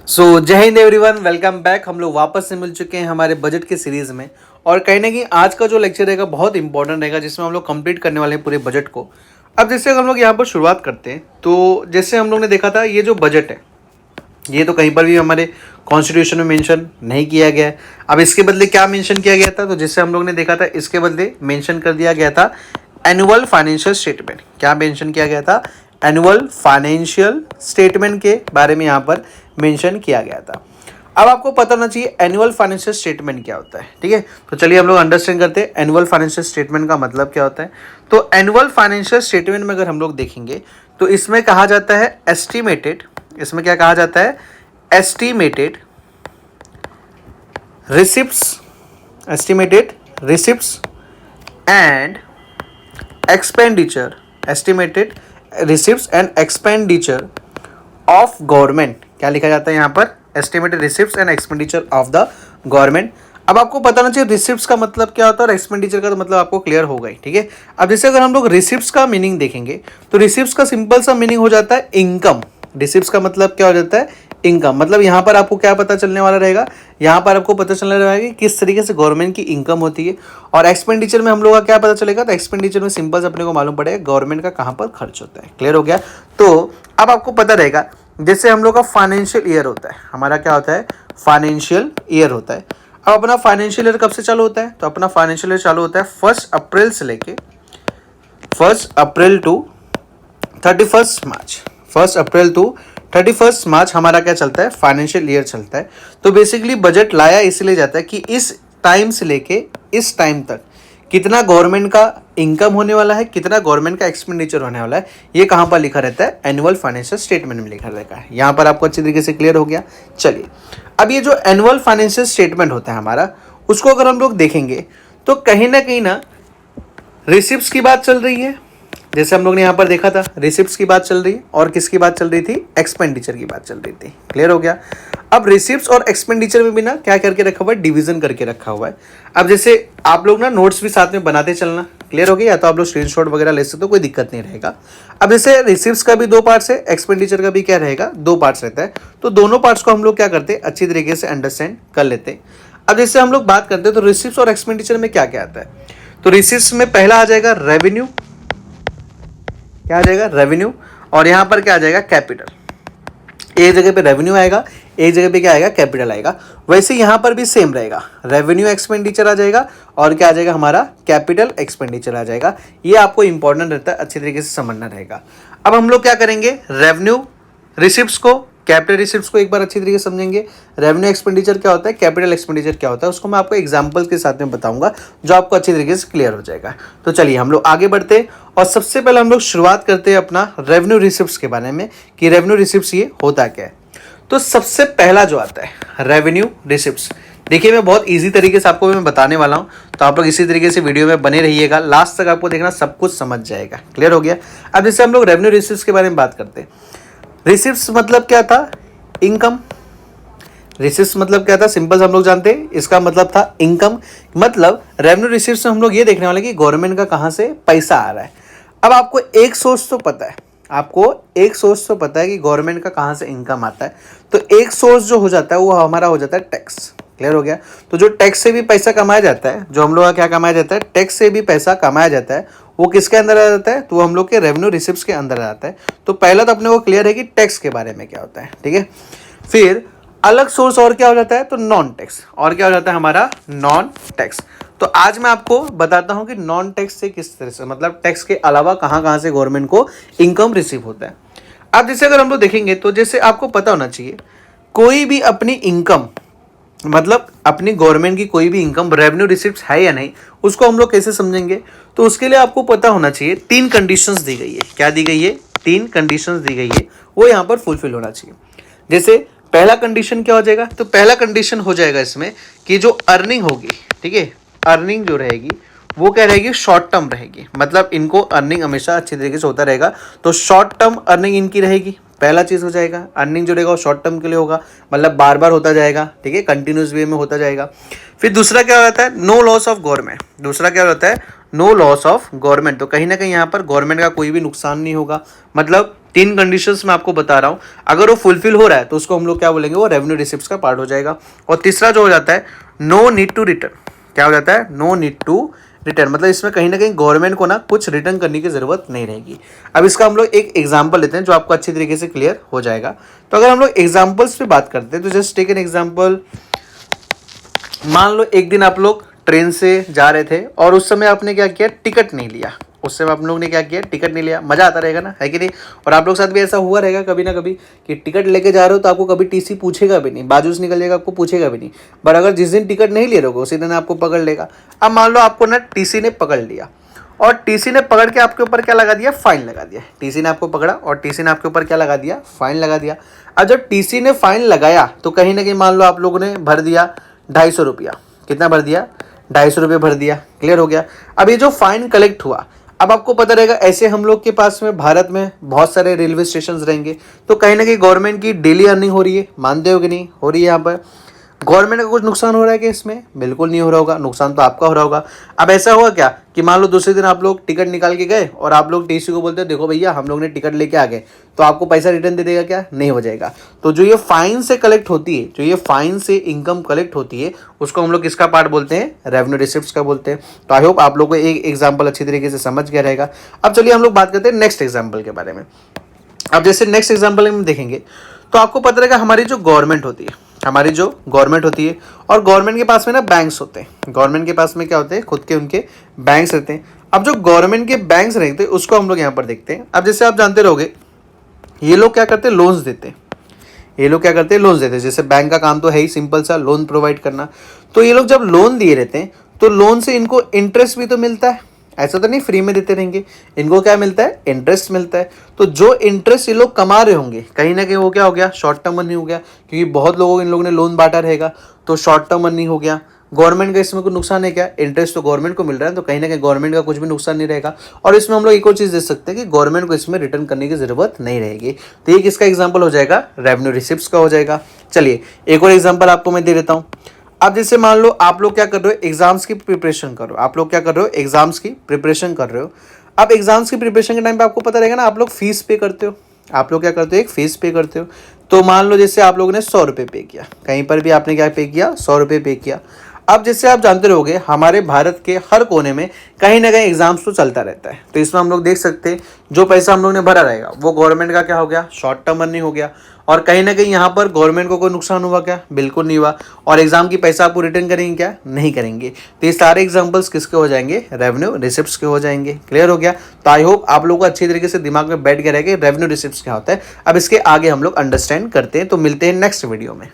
जय Hind everyone, welcome back. हम लोग वापस से मिल चुके हैं हमारे बजट के सीरीज़ में। और कहीं ना कहीं आज का जो लेक्चर रहेगा बहुत इंपॉर्टेंट रहेगा, जिसमें हम लोग कंप्लीट करने वाले हैं पूरे बजट को। अब जैसे हम लोग यहाँ पर शुरुआत करते हैं, तो जैसे हम लोग ने देखा था, ये जो बजट है ये तो कहीं पर भी हमारे कॉन्स्टिट्यूशन में मेंशन नहीं किया गया है। अब इसके बदले क्या मेंशन किया गया था, तो जैसे हम लोग ने देखा था, इसके बदले मेंशन कर दिया गया था एनुअल फाइनेंशियल स्टेटमेंट। क्या मेंशन किया गया था? एनुअल फाइनेंशियल स्टेटमेंट के बारे में यहाँ पर मेंशन किया गया था। अब आपको पता होना चाहिए एनुअल फाइनेंशियल स्टेटमेंट क्या होता है, ठीक है। तो चलिए हम लोग अंडरस्टैंड करते हैं एनुअल फाइनेंशियल स्टेटमेंट का मतलब क्या होता है। तो एनुअल फाइनेंशियल स्टेटमेंट में अगर हम लोग देखेंगे तो इसमें कहा जाता है एस्टिमेटेड, इसमें क्या कहा जाता है? Estimated receipts, estimated receipts and expenditure, estimated receipts and expenditure of government. क्या लिखा जाता है यहाँ पर? Estimated receipts and expenditure of the government. अब आपको पता होना चाहिए रिसिप्ट्स का मतलब क्या होता है और एक्सपेंडिचर का तो मतलब आपको क्लियर होगा ही, ठीक है। अब जैसे अगर हम लोग रिसिप्ट्स का मीनिंग देखेंगे तो रिसिप्ट्स का सिंपल सा मीनिंग हो जाता है इनकम। रिसिप्ट्स का मतलब क्या हो जाता है? इनकम। मतलब यहाँ पर आपको क्या पता चलने वाला रहेगा? यहाँ पर आपको पता चलने वाला रहेगा कि किस तरीके से गवर्नमेंट की इनकम होती है। और एक्सपेंडिचर में हम लोग का क्या पता चलेगा? तो एक्सपेंडिचर में सिंपल से अपने को मालूम पड़ेगा गवर्नमेंट का कहाँ पर खर्च होता है। क्लियर हो गया? तो अब आपको पता रहेगा, जैसे हम लोग का फाइनेंशियल ईयर होता है, हमारा क्या होता है? फाइनेंशियल ईयर होता है। अब अपना फाइनेंशियल ईयर कब से चालू होता है? तो अपना फाइनेंशियल ईयर चालू होता है 1 अप्रैल से लेके 1 अप्रैल टू 31 मार्च। 1 अप्रैल टू 31 मार्च हमारा क्या चलता है? फाइनेंशियल ईयर चलता है। तो बेसिकली बजट लाया इसलिए जाता है कि इस टाइम से लेके इस टाइम तक कितना गवर्नमेंट का इनकम होने वाला है, कितना गवर्नमेंट का एक्सपेंडिचर होने वाला है, ये कहाँ पर लिखा रहता है? एनुअल फाइनेंशियल स्टेटमेंट में लिखा रहता है। यहाँ पर आपको अच्छी तरीके से क्लियर हो गया। चलिए, अब ये जो एनुअल फाइनेंशियल स्टेटमेंट होता है हमारा, उसको अगर हम लोग देखेंगे तो कहीं ना रिसिप्ट्स की बात चल रही है। जैसे हम लोग ने यहाँ पर देखा था, रिसिप्ट्स की बात चल रही है और किसकी बात चल रही थी? एक्सपेंडिचर की बात चल रही थी। क्लियर हो गया? अब रिसिप्ट्स और एक्सपेंडिचर में भी ना क्या करके रखा हुआ है? डिवीजन करके रखा हुआ है। अब जैसे आप लोग ना नोट्स भी साथ में बनाते चलना। क्लियर हो गया? या तो आप लोग स्क्रीनशॉट वगैरह ले सकते हो, कोई दिक्कत नहीं रहेगा। अब जैसे रिसिप्ट्स का भी 2 पार्ट्स है, एक्सपेंडिचर का भी क्या रहेगा? 2 पार्ट्स रहता है। तो दोनों पार्ट्स को हम लोग क्या करते हैं? अच्छी तरीके से अंडरस्टैंड कर लेते हैं। अब जैसे हम लोग बात करते हैं तो रिसिप्ट्स और एक्सपेंडिचर में क्या क्या आता है? तो रिसिप्ट्स में पहला आ जाएगा रेवेन्यू। क्या आ जाएगा? रेवेन्यू। और यहाँ पर क्या आ जाएगा? कैपिटल। एक जगह पे रेवेन्यू आएगा, एक जगह पे क्या आएगा? कैपिटल आएगा। वैसे यहाँ पर भी सेम रहेगा, रेवेन्यू एक्सपेंडिचर आ जाएगा और क्या आ जाएगा? हमारा कैपिटल एक्सपेंडिचर आ जाएगा। ये आपको इंपॉर्टेंट रहता है, अच्छी तरीके से समझना रहेगा। अब हम लोग क्या करेंगे? रेवेन्यू रिसिप्ट्स को, कैपिटल रिसिप्ट्स को एक बार अच्छी तरीके से समझेंगे। रेवेन्यू एक्सपेंडिचर क्या होता है, कैपिटल एक्सपेंडिचर क्या होता है, उसको मैं आपको एग्जांपल्स के साथ में बताऊंगा, जो आपको अच्छी तरीके से क्लियर हो जाएगा। तो चलिए हम लोग आगे बढ़ते हैं और सबसे पहले हम लोग शुरुआत करते हैं अपना रेवेन्यू रिसिप्ट्स के बारे में कि रेवेन्यू रिसिप्ट्स ये होता क्या है। तो सबसे पहला जो आता है रेवेन्यू रिसिप्ट्स, देखिए मैं बहुत इजी तरीके से आपको मैं बताने वाला हूँ, तो आप लोग इसी तरीके से वीडियो में बने रहिएगा, लास्ट तक आपको देखना, सब कुछ समझ जाएगा। क्लियर हो गया? अब जैसे हम लोग रेवेन्यू रिसिप्ट्स के बारे में बात करते हैं, रिसिप्ट्स मतलब क्या था? इनकम। रिसिप्ट्स मतलब क्या था? सिंपल हम लोग जानते हैं, इसका मतलब था इनकम। मतलब रेवेन्यू रिसिप्ट्स में हम लोग ये देखने वाले कि गवर्नमेंट का कहाँ से पैसा आ रहा है। अब आपको एक सोर्स तो पता है, आपको एक सोर्स तो पता है कि गवर्नमेंट का कहाँ से इनकम आता है। तो एक सोर्स जो हो जाता है वो हमारा हो जाता है टैक्स। क्लियर हो गया? तो जो टैक्स से भी पैसा कमाया जाता है, जो हम लोग का क्या कमाया जाता है? टैक्स से भी पैसा कमाया जाता है, वो किसके अंदर आ जाता है? तो हम लोग के रेवेन्यू रिसिप्ट्स के अंदर आ जाता है। तो पहला तो अपने को क्लियर है कि टैक्स के बारे में क्या होता है, ठीक है। फिर अलग सोर्स और क्या हो जाता है? तो नॉन टैक्स। और क्या हो जाता है हमारा? Non tax. तो आज मैं आपको बताता हूं कि नॉन टैक्स से किस तरह से, मतलब टैक्स के अलावा कहां कहां से गवर्नमेंट को इनकम रिसीव होता है। अब जैसे अगर हम लोग देखेंगे तो जैसे आपको पता होना चाहिए, कोई भी अपनी इनकम, मतलब अपनी गवर्नमेंट की कोई भी इनकम रेवेन्यू रिसिप्ट्स है या नहीं, उसको हम लोग कैसे समझेंगे? तो उसके लिए आपको पता होना चाहिए 3 कंडीशंस दी गई है। क्या दी गई है? 3 कंडीशंस दी गई है, वो यहाँ पर फुलफिल होना चाहिए। जैसे पहला कंडीशन क्या हो जाएगा? तो पहला कंडीशन हो जाएगा इसमें कि जो अर्निंग होगी, ठीक है, अर्निंग जो रहेगी वो क्या रहेगी? शॉर्ट टर्म रहेगी। मतलब इनको अर्निंग हमेशा अच्छी तरीके से होता रहेगा, तो शॉर्ट टर्म अर्निंग इनकी रहेगी। पहला चीज़ हो जाएगा, अर्निंग जो रहेगा वो शॉर्ट टर्म के लिए होगा, मतलब बार बार होता जाएगा, ठीक है, कंटिन्यूस वे में होता जाएगा। फिर दूसरा क्या होता है? No loss of government. दूसरा क्या होता है? No loss of government. तो कहीं ना कहीं यहाँ पर गवर्नमेंट का कोई भी नुकसान नहीं होगा, मतलब 3 कंडीशंस मैं आपको बता रहा हूँ, अगर वो फुलफिल हो रहा है तो उसको हम लोग क्या बोलेंगे, वो रेवेन्यू रिसिप्ट्स का पार्ट हो जाएगा। और तीसरा जो हो जाता है नो नीड टू रिटर्न, क्या हो जाता है, नो नीड टू रिटर्न, मतलब इसमें कहीं ना कहीं गवर्नमेंट को ना कुछ रिटर्न करने की जरूरत नहीं रहेगी। अब इसका हम लोग एक एग्जांपल लेते हैं जो आपको अच्छी तरीके से क्लियर हो जाएगा। तो अगर हम लोग एग्जांपल्स पे बात करते हैं तो जस्ट टेक एन एग्जांपल, मान लो एक दिन आप लोग ट्रेन से जा रहे थे और उस समय आपने क्या किया, टिकट नहीं लिया। उस समय आप लोग ने क्या किया, टिकट नहीं लिया। मजा आता रहेगा ना, है कि नहीं। और आप लोग के साथ भी ऐसा हुआ रहेगा कभी ना कभी कि टिकट लेके जा रहे हो तो आपको कभी टीसी पूछेगा भी नहीं, बाजू से निकल जाएगा, आपको पूछेगा भी नहीं। बट अगर जिस दिन टिकट नहीं ले रहोगे उसी दिन आपको पकड़ लेगा। अब मान लो आपको ना टीसी ने पकड़ लिया और टीसी ने पकड़ के आपके ऊपर क्या लगा दिया, फाइन लगा दिया। टीसी ने आपको पकड़ा और टीसी ने आपके ऊपर क्या लगा दिया, फाइन लगा दिया। अब जब टीसी ने फाइन लगाया तो कहीं ना कहीं मान लो आप लोगों ने भर दिया 250 रुपया। कितना भर दिया, 250 रुपये भर दिया। क्लियर हो गया। अब ये जो फाइन कलेक्ट हुआ, अब आपको पता रहेगा ऐसे हम लोग के पास में भारत में बहुत सारे रेलवे स्टेशन रहेंगे, तो कहीं ना कहीं गवर्नमेंट की डेली अर्निंग हो रही है, मानते हो कि नहीं, हो रही है। यहाँ पर गवर्नमेंट का कुछ नुकसान हो रहा है कि इसमें, बिल्कुल नहीं हो रहा होगा, नुकसान तो आपका हो रहा होगा। अब ऐसा हुआ क्या कि मान लो दूसरे दिन आप लोग टिकट निकाल के गए और आप लोग टीसी को बोलते हो देखो भैया हम लोग ने टिकट लेके आ गए, तो आपको पैसा रिटर्न दे देगा क्या, नहीं हो जाएगा। तो जो ये फाइन से कलेक्ट होती है, जो ये फाइन से इनकम कलेक्ट होती है, उसको हम लोग किसका पार्ट बोलते हैं, रेवेन्यू रिसिप्ट्स का बोलते हैं। तो आई होप आप लोग को एक एग्जाम्पल अच्छी तरीके से समझ गया रहेगा। अब चलिए हम लोग बात करते हैं नेक्स्ट एग्जाम्पल के बारे में। अब जैसे नेक्स्ट एग्जाम्पल में देखेंगे तो आपको पता रहेगा हमारी जो गवर्नमेंट होती है, हमारी जो गवर्नमेंट होती है, और गवर्नमेंट के पास में ना बैंक्स होते हैं। गवर्नमेंट के पास में क्या होते हैं, खुद के उनके बैंक्स रहते हैं। अब जो गवर्नमेंट के बैंक्स रहते हैं उसको हम लोग यहाँ पर देखते हैं। अब जैसे आप जानते रहोगे ये लोग क्या करते हैं, लोन्स देते हैं। ये लोग क्या करते हैं, लोन्स देते हैं। जैसे बैंक का काम तो है ही सिंपल सा, लोन प्रोवाइड करना। तो ये लोग जब लोन दिए रहते हैं तो लोन से इनको इंटरेस्ट भी तो मिलता है, ऐसा तो नहीं फ्री में देते रहेंगे। इनको क्या मिलता है, इंटरेस्ट मिलता है। तो जो इंटरेस्ट ये लोग कमा रहे होंगे कहीं ना कहीं वो क्या हो गया, शॉर्ट टर्म मनी हो गया, क्योंकि बहुत लोगों इन लोगों ने लोन बांटा रहेगा, तो शॉर्ट टर्म मनी हो गया। गवर्नमेंट का इसमें कोई नुकसान है क्या, इंटरेस्ट तो गवर्नमेंट को मिल रहा है, तो कहीं ना कहीं गवर्नमेंट का कुछ भी नुकसान नहीं रहेगा। और इसमें हम लोग एक और चीज़ देख सकते हैं कि गवर्नमेंट को इसमें रिटर्न करने की जरूरत नहीं रहेगी। तो ये किसका एग्जाम्पल हो जाएगा, रेवेन्यू रिसिप्ट्स का हो जाएगा। चलिए एक और एग्जाम्पल आपको मैं दे देता हूँ। अब जैसे मान लो आप लोग क्या कर रहे हो, एग्जाम्स की प्रिपरेशन कर रहे हो। आप लोग क्या कर रहे हो, एग्जाम्स की प्रिपरेशन कर रहे हो। अब एग्जाम्स की प्रिपरेशन के टाइम पे आपको पता रहेगा ना, आप लोग फीस पे करते हो। आप लोग क्या करते हो, एक फीस पे करते हो। तो मान लो जैसे आप लोगों ने 100 रुपये पे किया, कहीं पर भी आपने क्या पे किया, 100 रुपये पे किया। अब जैसे आप जानते रहोगे हमारे भारत के हर कोने में कहीं ना कहीं एग्जाम्स तो चलता रहता है। तो इसमें हम लोग देख सकते हैं जो पैसा हम लोग ने भरा रहेगा वो गवर्नमेंट का क्या हो गया, शॉर्ट टर्म मनी हो गया। और कहीं ना कहीं यहाँ पर गवर्नमेंट को कोई नुकसान हुआ क्या, बिल्कुल नहीं हुआ। और एग्जाम की पैसा आपको रिटर्न करेंगे क्या, नहीं करेंगे। तो ये सारे एग्जाम्पल्स किसके हो जाएंगे, रेवेन्यू रिसिप्ट्स के हो जाएंगे। क्लियर हो गया। तो आई होप आप लोगों को अच्छी तरीके से दिमाग में बैठ गया रहेगा रेवेन्यू रिसिप्ट्स क्या होता है। अब इसके आगे हम लोग अंडरस्टैंड करते हैं। तो मिलते हैं नेक्स्ट वीडियो में।